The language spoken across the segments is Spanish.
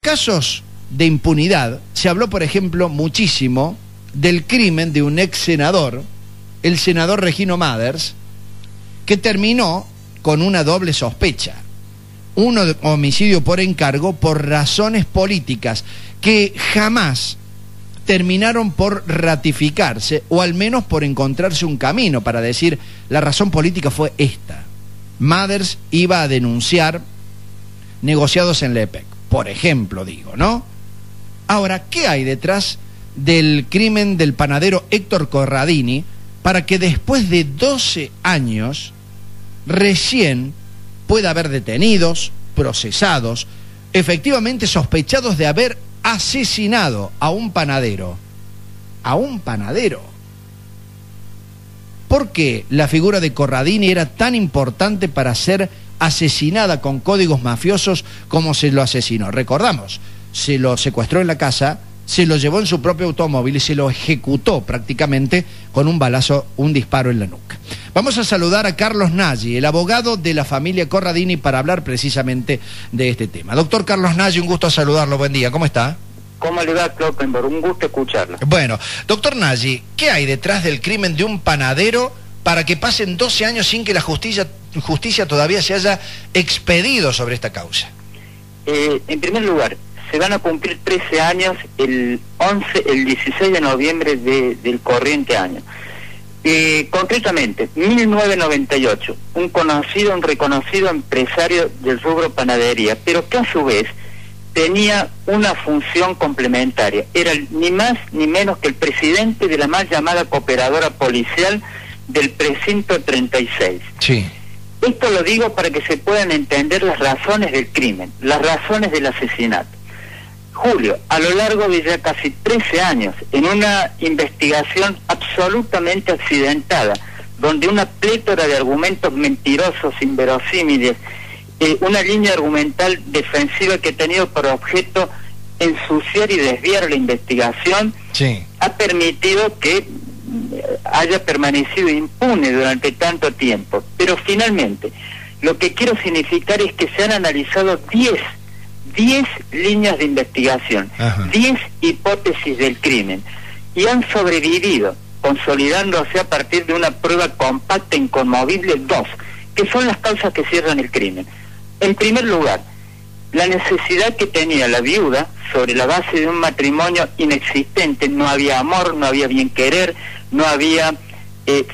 casos de impunidad, se habló, por ejemplo, muchísimo del crimen de un ex senador, el senador Regino Mathers, que terminó con una doble sospecha. Uno de homicidio por encargo por razones políticas que jamás terminaron por ratificarse, o al menos por encontrarse un camino para decir la razón política fue esta. Mathers iba a denunciar negociados en la EPEC, por ejemplo, digo, ¿no? Ahora, ¿qué hay detrás del crimen del panadero Héctor Corradini para que después de 12 años recién pueda haber detenidos, procesados, efectivamente sospechados de haber asesinado a un panadero? A un panadero. ¿Por qué la figura de Corradini era tan importante para ser asesinada con códigos mafiosos como se lo asesinó? Recordamos, se lo secuestró en la casa, se lo llevó en su propio automóvil y se lo ejecutó prácticamente con un balazo, un disparo en la nuca. Vamos a saludar a Carlos Nagy, el abogado de la familia Corradini, para hablar precisamente de este tema. Doctor Carlos Nagy, un gusto saludarlo, buen día, ¿cómo está? ¿Cómo le va, Kloppenborg? Un gusto escucharlo. Bueno, doctor Nagy, ¿qué hay detrás del crimen de un panadero para que pasen 12 años sin que la justicia todavía se haya expedido sobre esta causa? En primer lugar, se van a cumplir 13 años el 16 de noviembre del corriente año. Concretamente, 1998, un reconocido empresario del rubro panadería, pero que a su vez tenía una función complementaria. Era ni más ni menos que el presidente de la mal llamada cooperadora policial del precinto 36. Sí. Esto lo digo para que se puedan entender las razones del crimen, las razones del asesinato. Julio, a lo largo de ya casi 13 años, en una investigación absolutamente accidentada, donde una plétora de argumentos mentirosos, inverosímiles, una línea argumental defensiva que ha tenido por objeto ensuciar y desviar la investigación, sí, ha permitido que haya permanecido impune durante tanto tiempo. Pero finalmente, lo que quiero significar es que se han analizado 10 líneas de investigación, 10 hipótesis del crimen, y han sobrevivido, consolidándose a partir de una prueba compacta, inconmovible, 2, que son las causas que cierran el crimen. En primer lugar, la necesidad que tenía la viuda sobre la base de un matrimonio inexistente. No había amor, no había bien querer, no había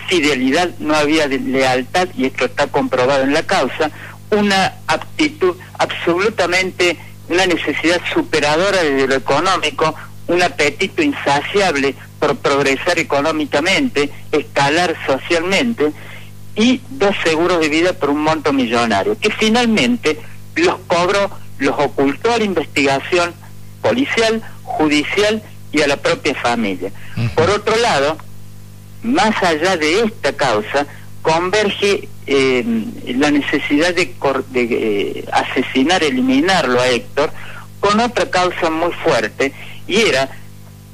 fidelidad, no había lealtad, y esto está comprobado en la causa. Una aptitud absolutamente, una necesidad superadora desde lo económico, un apetito insaciable por progresar económicamente, escalar socialmente, y 2 seguros de vida por un monto millonario, que finalmente los cobró, los ocultó a la investigación policial, judicial y a la propia familia. Por otro lado, más allá de esta causa, converge la necesidad de asesinar, eliminarlo a Héctor, con otra causa muy fuerte, y era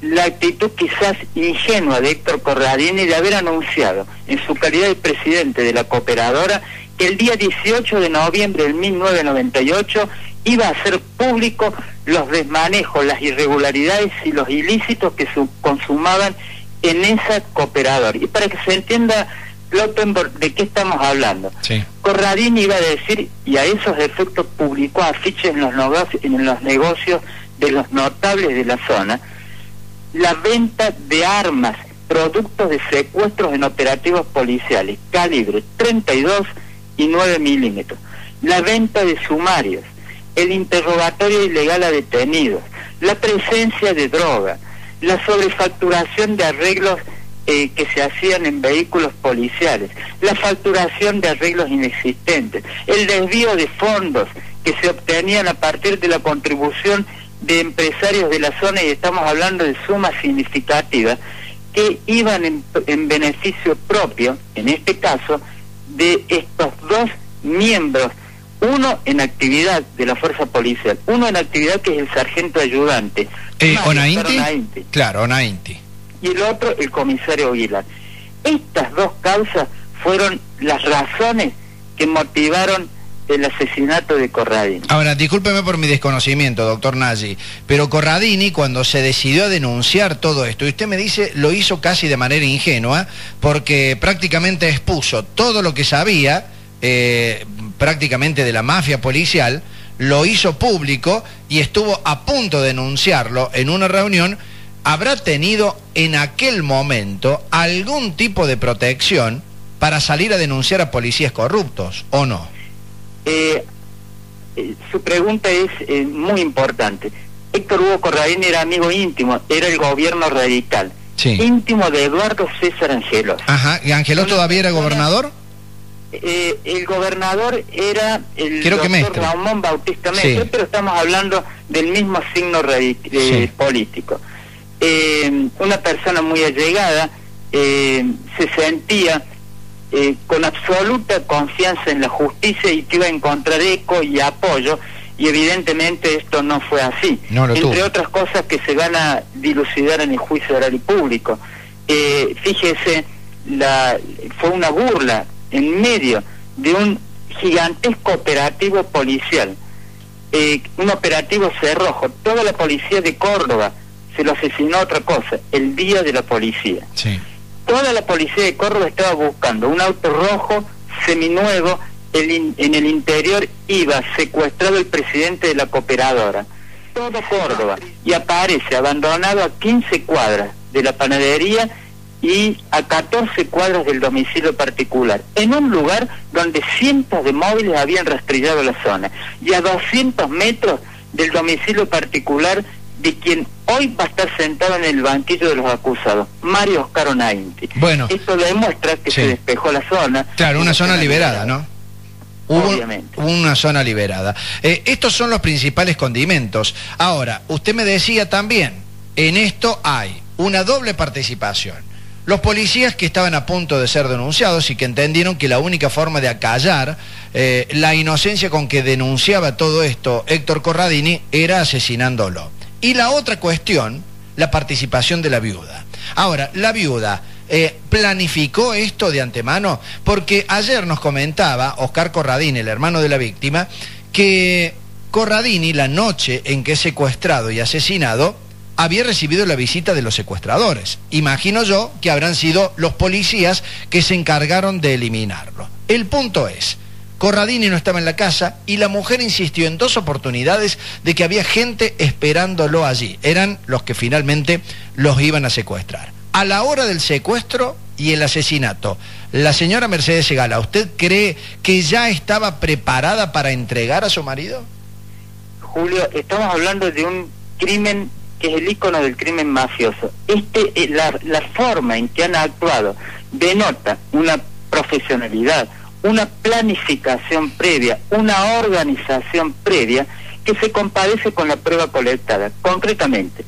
la actitud quizás ingenua de Héctor Corradini de haber anunciado, en su calidad de presidente de la cooperadora, que el día 18 de noviembre del 1998 iba a hacer público los desmanejos, las irregularidades y los ilícitos que se consumaban en esa cooperadora. Y para que se entienda, Kloppenborg, de qué estamos hablando. Sí. Corradini iba a decir, y a esos efectos publicó afiches en los negocios de los notables de la zona, la venta de armas, productos de secuestros en operativos policiales, calibre 32 y 9 milímetros, la venta de sumarios, el interrogatorio ilegal a detenidos, la presencia de droga, la sobrefacturación de arreglos que se hacían en vehículos policiales, la facturación de arreglos inexistentes, el desvío de fondos que se obtenían a partir de la contribución de empresarios de la zona, y estamos hablando de sumas significativas que iban en beneficio propio, en este caso, de estos 2 miembros, uno en actividad de la fuerza policial, uno en actividad que es el sargento ayudante, Onainti, claro, Onainti, y el otro el comisario Aguilar. Estas 2 causas fueron las razones que motivaron el asesinato de Corradini. Ahora, discúlpeme por mi desconocimiento, doctor Nagy, pero Corradini, cuando se decidió a denunciar todo esto, y usted me dice, lo hizo casi de manera ingenua, porque prácticamente expuso todo lo que sabía, prácticamente de la mafia policial, lo hizo público y estuvo a punto de denunciarlo en una reunión. ¿Habrá tenido en aquel momento algún tipo de protección para salir a denunciar a policías corruptos, o no? Su pregunta es muy importante. Héctor Hugo Corradini era amigo íntimo, era el gobierno radical, sí, íntimo de Eduardo César Angelós. Ajá, ¿y Angelós todavía era gobernador? El gobernador era el Creo doctor Ramón Bautista Mestre, sí, pero estamos hablando del mismo signo sí, político. Una persona muy allegada, se sentía con absoluta confianza en la justicia y que iba a encontrar eco y apoyo, y evidentemente esto no fue así, entre otras cosas que se van a dilucidar en el juicio oral y público. Fíjese, fue una burla en medio de un gigantesco operativo policial, un operativo cerrojo. Toda la policía de Córdoba se lo asesinó, otra cosa, el día de la policía. Sí. Toda la policía de Córdoba estaba buscando un auto rojo, seminuevo, en el interior iba secuestrado el presidente de la cooperadora. Todo Córdoba, y aparece abandonado a 15 cuadras de la panadería y a 14 cuadras del domicilio particular, en un lugar donde cientos de móviles habían rastrillado la zona, y a 200 metros del domicilio particular de quien hoy va a estar sentado en el banquillo de los acusados, Mario Oscar Onainti. Bueno, esto demuestra que sí, se despejó la zona. Claro, una zona liberada, ¿no? Obviamente. Una zona liberada. Estos son los principales condimentos. Ahora, usted me decía también, en esto hay una doble participación. Los policías que estaban a punto de ser denunciados y que entendieron que la única forma de acallar la inocencia con que denunciaba todo esto Héctor Corradini era asesinándolo. Y la otra cuestión, la participación de la viuda. Ahora, la viuda planificó esto de antemano, porque ayer nos comentaba Oscar Corradini, el hermano de la víctima, que Corradini, la noche en que es secuestrado y asesinado, había recibido la visita de los secuestradores. Imagino yo que habrán sido los policías que se encargaron de eliminarlo. El punto es, Corradini no estaba en la casa y la mujer insistió en 2 oportunidades de que había gente esperándolo allí. Eran los que finalmente los iban a secuestrar. A la hora del secuestro y el asesinato, la señora Mercedes Segala, ¿usted cree que ya estaba preparada para entregar a su marido? Julio, estamos hablando de un crimen que es el ícono del crimen mafioso. La forma en que han actuado denota una profesionalidad, una planificación previa, una organización previa que se compadece con la prueba colectada. Concretamente,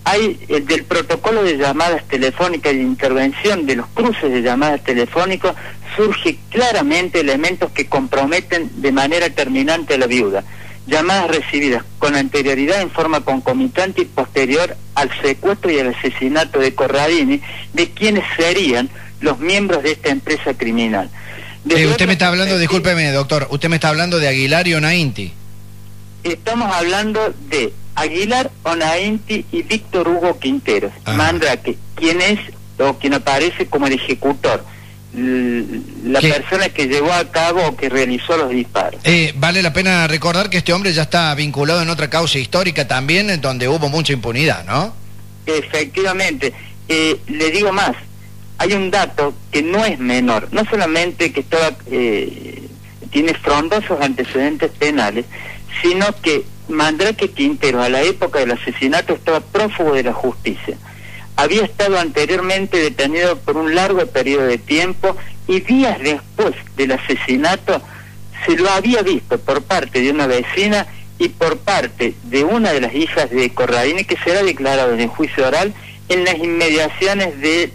hay del protocolo de llamadas telefónicas y de intervención de los cruces de llamadas telefónicas, surge claramente elementos que comprometen de manera terminante a la viuda. Llamadas recibidas con anterioridad en forma concomitante y posterior al secuestro y al asesinato de Corradini, de quienes serían los miembros de esta empresa criminal. Usted me está hablando, discúlpeme doctor, usted me está hablando de Aguilar y Onainti. Estamos hablando de Aguilar, Onainti y Víctor Hugo Quinteros. Mandrake, quien es, o quien aparece como el ejecutor, la persona que llevó a cabo o que realizó los disparos. Vale la pena recordar que este hombre ya está vinculado en otra causa histórica también, en donde hubo mucha impunidad, ¿no? Efectivamente. Le digo más, hay un dato que no es menor, no solamente que tiene frondosos antecedentes penales, sino que Mandrake Quintero, a la época del asesinato, estaba prófugo de la justicia. Había estado anteriormente detenido por un largo periodo de tiempo y días después del asesinato se lo había visto por parte de una vecina y por parte de una de las hijas de Corradini, que será declarado en el juicio oral en las inmediaciones de